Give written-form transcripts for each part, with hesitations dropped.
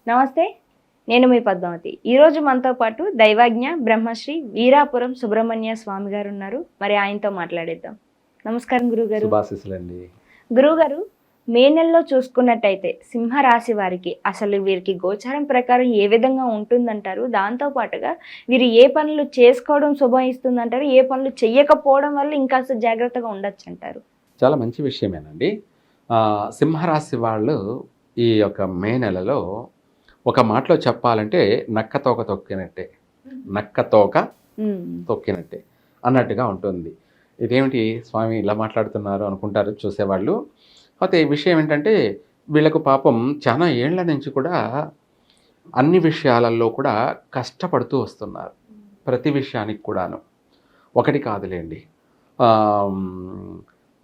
నమస్తే, నేను మీ పద్మావతి. ఈరోజు మనతో పాటు దైవజ్ఞ బ్రహ్మశ్రీ వీరాపురం సుబ్రహ్మణ్య స్వామి గారు ఉన్నారు. మరి ఆయనతో మాట్లాడేద్దాం. నమస్కారం గురుగారు. శుభాశీస్సులండి. గురుగారు, మే నెలలో చూసుకున్నట్టయితే సింహరాశి వారికి అసలు వీరికి గోచారం ప్రకారం ఏ విధంగా ఉంటుందంటారు? దాంతో పాటుగా వీరు ఏ పనులు చేసుకోవడం శుభయిస్తుందంటారు, ఏ పనులు చెయ్యకపోవడం వల్ల ఇంకా జాగ్రత్తగా ఉండొచ్చు అంటారు? చాలా మంచి విషయమేనండి. సింహరాశి వాళ్ళు ఈ యొక్క మే నెలలో ఒక మాటలో చెప్పాలంటే నక్క తోక తొక్కినట్టే అన్నట్టుగా ఉంటుంది. ఇదేమిటి స్వామి ఇలా మాట్లాడుతున్నారు అనుకుంటారు చూసేవాళ్ళు. అయితే విషయం ఏంటంటే వీళ్ళకు పాపం చాలా ఏళ్ల నుంచి కూడా అన్ని విషయాలలో కూడా కష్టపడుతూ వస్తున్నారు. ప్రతి విషయానికి కూడాను. ఒకటి కాదులేండి,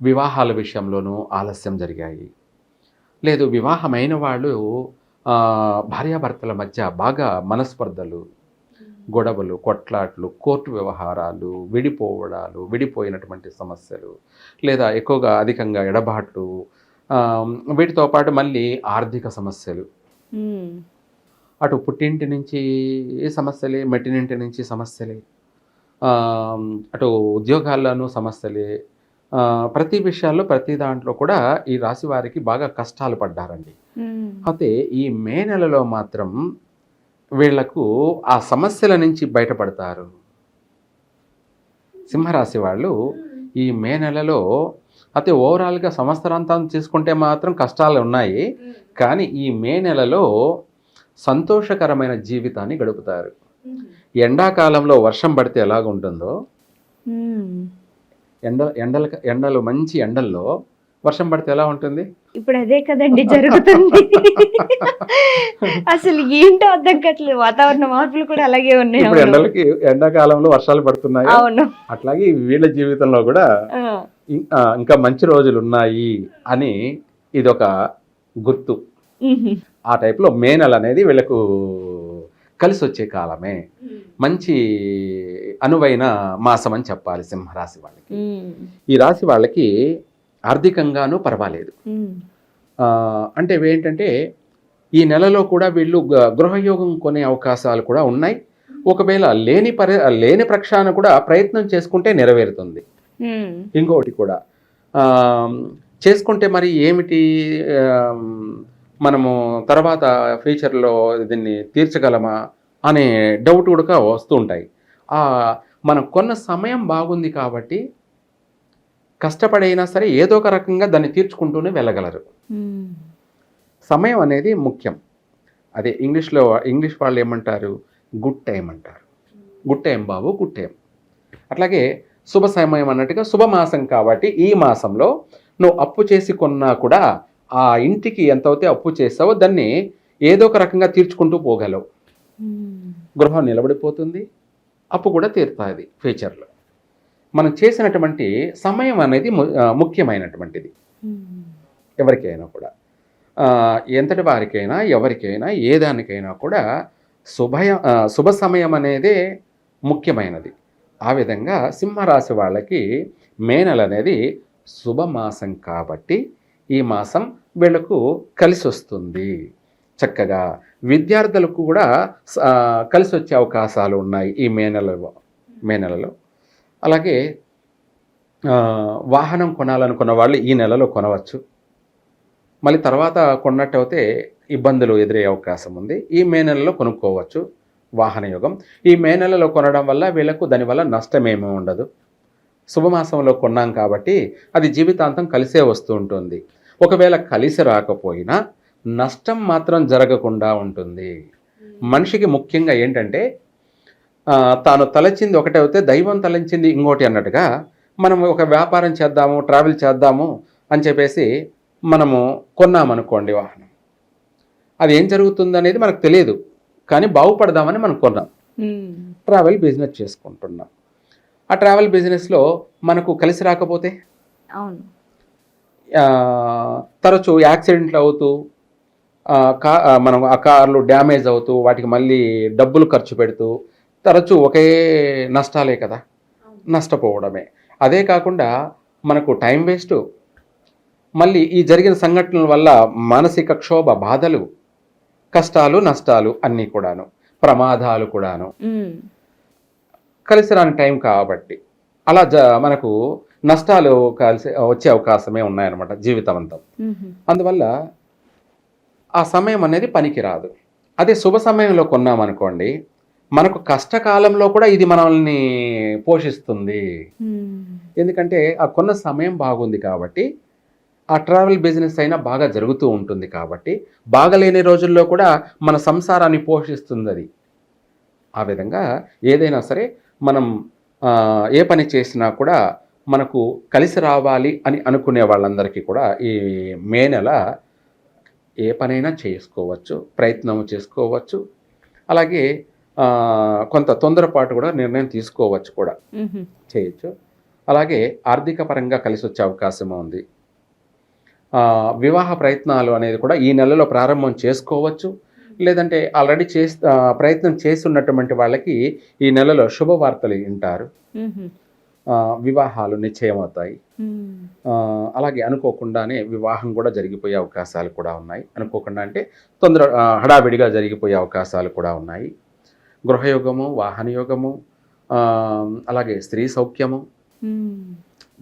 వివాహాల విషయంలోనూ ఆలస్యం జరిగాయి. లేదు, వివాహమైన వాళ్ళు భార్యాభర్తల మధ్య బాగా మనస్పర్ధలు, గొడవలు, కొట్లాట్లు, కోర్టు వ్యవహారాలు, విడిపోయినటువంటి సమస్యలు, లేదా ఎక్కువగా అధికంగా ఎడబాట్లు, వీటితో పాటు మళ్ళీ ఆర్థిక సమస్యలు, అటు పుట్టింటి నుంచి సమస్యలే, మెట్టినింటి నుంచి సమస్యలే, అటు ఉద్యోగాల్లోనూ సమస్యలే, ప్రతి విషయాల్లో ప్రతి దాంట్లో కూడా ఈ రాశి వారికి బాగా కష్టాలు పడ్డారండి. అయితే ఈ మే నెలలో మాత్రం వీళ్లకు ఆ సమస్యల నుంచి బయటపడతారు. సింహరాశి వాళ్ళు ఈ మే నెలలో అయితే ఓవరాల్గా సంవత్సరాంతం తీసుకుంటే మాత్రం కష్టాలు ఉన్నాయి, కానీ ఈ మే నెలలో సంతోషకరమైన జీవితాన్ని గడుపుతారు. ఎండాకాలంలో వర్షం పడితే ఎలాగుంటుందో, ఎండలు మంచి ఎండల్లో వర్షం పడితే ఎలా ఉంటుంది? ఇప్పుడు అదే కదండి జరుగుతుంది. అసలు ఏంటో అర్థం కావట్లేదు. వాతావరణ మార్పులు కూడా అలాగే ఉన్నాయి. ఇప్పుడు ఎండాకాలంలో వర్షాలు పడుతున్నాయి. అవును, అట్లాగే వీళ్ళ జీవితంలో కూడా ఇంకా మంచి రోజులు ఉన్నాయి అని ఇదొక గుర్తు. ఆ టైప్లో మే నెల అనేది వీళ్ళకు కలిసి వచ్చే కాలమే, మంచి అనువైన మాసం అని చెప్పాలి సింహరాశి వాళ్ళకి. ఈ రాశి వాళ్ళకి ఆర్థికంగానూ పర్వాలేదు. అంటే ఏంటంటే ఈ నెలలో కూడా వీళ్ళు గృహయోగం కొనే అవకాశాలు కూడా ఉన్నాయి. ఒకవేళ లేని పక్షాన కూడా ప్రయత్నం చేసుకుంటే నెరవేరుతుంది. ఇంకొకటి కూడా చేసుకుంటే మరి ఏమిటి, మనము తర్వాత ఫ్యూచర్లో దీన్ని తీర్చగలమా అనే డౌట్ కూడా వస్తూ ఉంటాయి. మనం కొన్న సమయం బాగుంది కాబట్టి కష్టపడైనా సరే ఏదో ఒక రకంగా దాన్ని తీర్చుకుంటూనే వెళ్ళగలరు. సమయం అనేది ముఖ్యం. అదే ఇంగ్లీష్ వాళ్ళు ఏమంటారు, గుడ్ టైం అంటారు. గుడ్ టైం బాబు, గుడ్ టైం. అట్లాగే శుభ సమయం అన్నట్టుగా శుభమాసం కాబట్టి ఈ మాసంలో నువ్వు అప్పు చేసి కొన్నా కూడా ఆ ఇంటికి ఎంతైతే అప్పు చేసావో దాన్ని ఏదో ఒక రకంగా తీర్చుకుంటూ పోగలవు. గృహం నిలబడిపోతుంది, అప్పు కూడా తీరుతుంది ఫ్యూచర్లో. మనం చేసినటువంటి సమయం అనేది ముఖ్యమైనటువంటిది. ఎవరికైనా కూడా, ఎంతటి వారికైనా ఎవరికైనా ఏదానికైనా కూడా శుభ సమయం అనేదే ముఖ్యమైనది. ఆ విధంగా సింహరాశి వాళ్ళకి మే నెల అనేది శుభమాసం కాబట్టి ఈ మాసం వీళ్ళకు కలిసి వస్తుంది. చక్కగా విద్యార్థులకు కూడా కలిసి వచ్చే అవకాశాలు ఉన్నాయి ఈ మే నెలలో. అలాగే వాహనం కొనాలనుకున్న వాళ్ళు ఈ నెలలో కొనవచ్చు. మళ్ళీ తర్వాత కొన్నట్టయితే ఇబ్బందులు ఎదురయ్యే అవకాశం ఉంది. ఈ మే నెలలో కొనుక్కోవచ్చు వాహన యోగం. ఈ మే నెలలో కొనడం వల్ల వీళ్ళకు దానివల్ల నష్టమేమీ ఉండదు. శుభమాసంలో కొన్నాం కాబట్టి అది జీవితాంతం కలిసే వస్తూ ఉంటుంది. ఒకవేళ కలిసి రాకపోయినా నష్టం మాత్రం జరగకుండా ఉంటుంది. మనిషికి ముఖ్యంగా ఏంటంటే తాను తలచింది ఒకటే అయితే దైవం తలంచింది ఇంకోటి అన్నట్టుగా, మనం ఒక వ్యాపారం చేద్దాము, ట్రావెల్ చేద్దాము అని చెప్పేసి మనము కొన్నామనుకోండి వాహనం, అది ఏం జరుగుతుంది అనేది మనకు తెలియదు, కానీ బాగుపడదామని మనం కొన్నాం. ట్రావెల్ బిజినెస్ చేసుకుంటున్నాం. ఆ ట్రావెల్ బిజినెస్లో మనకు కలిసి రాకపోతే తరచూ యాక్సిడెంట్లు అవుతూ మనం ఆ కార్లు డ్యామేజ్ అవుతూ వాటికి మళ్ళీ డబ్బులు ఖర్చు పెడుతూ తరచూ ఒకే నష్టాలే కదా, నష్టపోవడమే. అదే కాకుండా మనకు టైం వేస్ట్, మళ్ళీ ఈ జరిగిన సంఘటనల వల్ల మానసిక క్షోభ, బాధలు, కష్టాలు నష్టాలు అన్నీ కూడాను, ప్రమాదాలు కూడాను, ఉమ్, కలిసి రాని టైం కాబట్టి అలా మనకు నష్టాలు కలిసి వచ్చే అవకాశమే ఉన్నాయన్నమాట జీవితం అంతా. ఉహు, అందువల్ల ఆ సమయం అనేది పనికిరాదు. అదే శుభ సమయంలో కొన్నామనుకోండి, మనకు కష్టకాలంలో కూడా ఇది మనల్ని పోషిస్తుంది. ఉమ్, ఎందుకంటే ఆ కొన్న సమయం బాగుంది కాబట్టి, ఆ ట్రావెల్ బిజినెస్ అయినా బాగా జరుగుతూ ఉంటుంది కాబట్టి, బాగలేని రోజుల్లో కూడా మన సంసారాన్ని పోషిస్తుంది అది. ఆ విధంగా ఏదైనా సరే మనం ఏ పని చేసినా కూడా మనకు కలిసి రావాలి అని అనుకునే వాళ్ళందరికీ కూడా ఈ మే నెల ఏ పనైనా చేసుకోవచ్చు, ప్రయత్నం చేసుకోవచ్చు. అలాగే కొంత తొందరపాటు కూడా నిర్ణయం తీసుకోవచ్చు కూడా, ఉహు, చేయొచ్చు. అలాగే ఆర్థిక పరంగా కలిసి వచ్చే అవకాశం ఉంది. వివాహ ప్రయత్నాలు అనేది కూడా ఈ నెలలో ప్రారంభం చేసుకోవచ్చు. లేదంటే ఆల్రెడీ ప్రయత్నం చేసి ఉన్నటువంటి వాళ్ళకి ఈ నెలలో శుభవార్తలు వింటారు. ఉహు, వివాహాలు నిశ్చయమవుతాయి. ఉమ్, అలాగే అనుకోకుండానే వివాహం కూడా జరిగిపోయే అవకాశాలు కూడా ఉన్నాయి. అనుకోకుండా అంటే హడావిడిగా జరిగిపోయే అవకాశాలు కూడా ఉన్నాయి. గృహయోగము, వాహనయోగము, అలాగే స్త్రీ సౌఖ్యము, ఉమ్,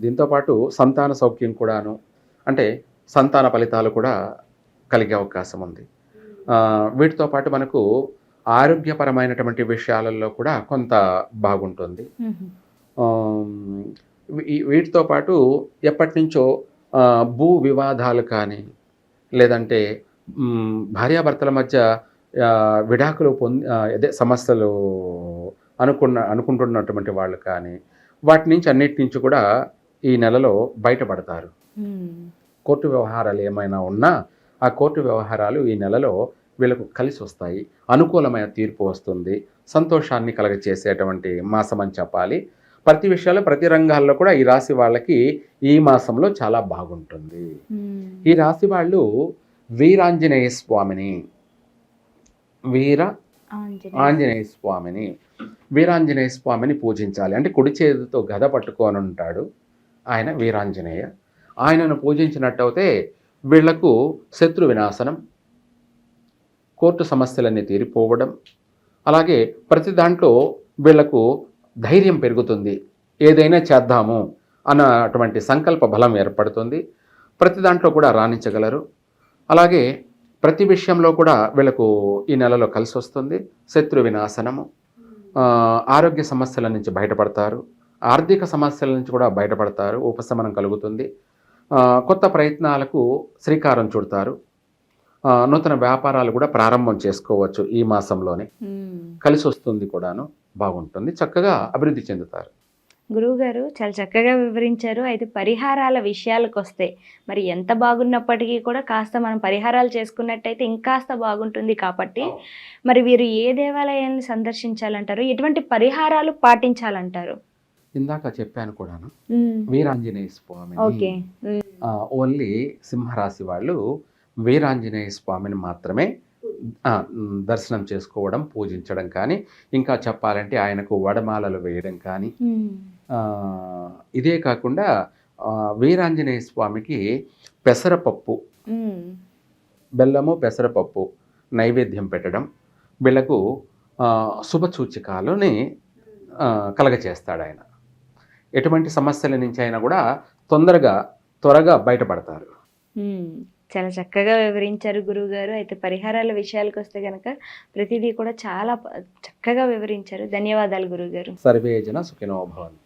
దీంతోపాటు సంతాన సౌఖ్యం కూడాను, అంటే సంతాన ఫలితాలు కూడా కలిగే అవకాశం ఉంది. వీటితో పాటు మనకు ఆరోగ్యపరమైనటువంటి విషయాలలో కూడా కొంత బాగుంటుంది. ఉహు, వీటితో పాటు ఎప్పటి నుంచో భూ వివాదాలు కానీ, లేదంటే భార్యాభర్తల మధ్య విడాకులు అదే సమస్యలు అనుకుంటున్నటువంటి వాళ్ళు కానీ, వాటి నుంచి అన్నిటి నుంచి కూడా ఈ నెలలో బయటపడతారు. ఉమ్, కోర్టు వ్యవహారాలు ఏమైనా ఉన్నా ఆ కోర్టు వ్యవహారాలు ఈ నెలలో వీళ్ళకు కలిసి వస్తాయి. అనుకూలమైన తీర్పు వస్తుంది. సంతోషాన్ని కలగచేసేటువంటి మాసం అని చెప్పాలి. ప్రతి విషయాల్లో, ప్రతి రంగాల్లో కూడా ఈ రాశి వాళ్ళకి ఈ మాసంలో చాలా బాగుంటుంది. ఉమ్, ఈ రాశి వాళ్ళు వీరాంజనేయ స్వామిని వీరాంజనేయ స్వామిని పూజించాలి. అంటే కుడి చేతితో గద పట్టుకొని ఉంటాడు ఆయన, వీరాంజనేయ. ఆయనను పూజించినట్టయితే వీళ్లకు శత్రు వినాశనం, కోర్టు సమస్యలన్నీ తీరిపోవడం, అలాగే ప్రతి దాంట్లో వీళ్లకు ధైర్యం పెరుగుతుంది. ఏదైనా చేద్దాము అన్నటువంటి సంకల్ప బలం ఏర్పడుతుంది. ప్రతి దాంట్లో కూడా రాణించగలరు. అలాగే ప్రతి విషయంలో కూడా వీళ్ళకు ఈ నెలలో కలిసి వస్తుంది. శత్రు వినాశనము, ఆరోగ్య సమస్యల నుంచి బయటపడతారు. ఆర్థిక సమస్యల నుంచి కూడా బయటపడతారు. ఉపశమనం కలుగుతుంది. కొత్త ప్రయత్నాలకు శ్రీకారం చుడతారు. నూతన వ్యాపారాలు కూడా ప్రారంభం చేసుకోవచ్చు ఈ మాసంలోనే. కలిసి వస్తుంది కూడాను, బాగుంటుంది, చక్కగా అభివృద్ధి చెందుతారు. గురువుగారు చాలా చక్కగా వివరించారు. అయితే పరిహారాల విషయాలకు వస్తే మరి ఎంత బాగున్నప్పటికీ కూడా కాస్త మనం పరిహారాలు చేసుకున్నట్టయితే ఇంకాస్త బాగుంటుంది కాబట్టి మరి వీరు ఏ దేవాలయాన్ని సందర్శించాలంటారు, ఎటువంటి పరిహారాలు పాటించాలంటారు? ఇందాక చెప్పాను కూడాను, వీరాంజనేయ స్వామి. ఓకే. ఓన్లీ సింహరాశి వాళ్ళు వీరాంజనేయ స్వామిని మాత్రమే దర్శనం చేసుకోవడం, పూజించడం కానీ, ఇంకా చెప్పాలంటే ఆయనకు వడమాలలు వేయడం కానీ. ఇదే కాకుండా వీరాంజనేయ స్వామికి పెసరపప్పు, బెల్లము పెసరపప్పు నైవేద్యం పెట్టడం వీళ్ళకు శుభసూచికాలని కలగచేస్తాడు ఆయన. ఎటువంటి సమస్యల నుంచి అయినా కూడా త్వరగా బయటపడతారు. చాలా చక్కగా వివరించారు గురువుగారు. అయితే పరిహారాల విషయాలకు వస్తే కనుక ప్రతిదీ కూడా చాలా చక్కగా వివరించారు. ధన్యవాదాలు గురువుగారు. సర్వే జన సుఖినో భవంతు.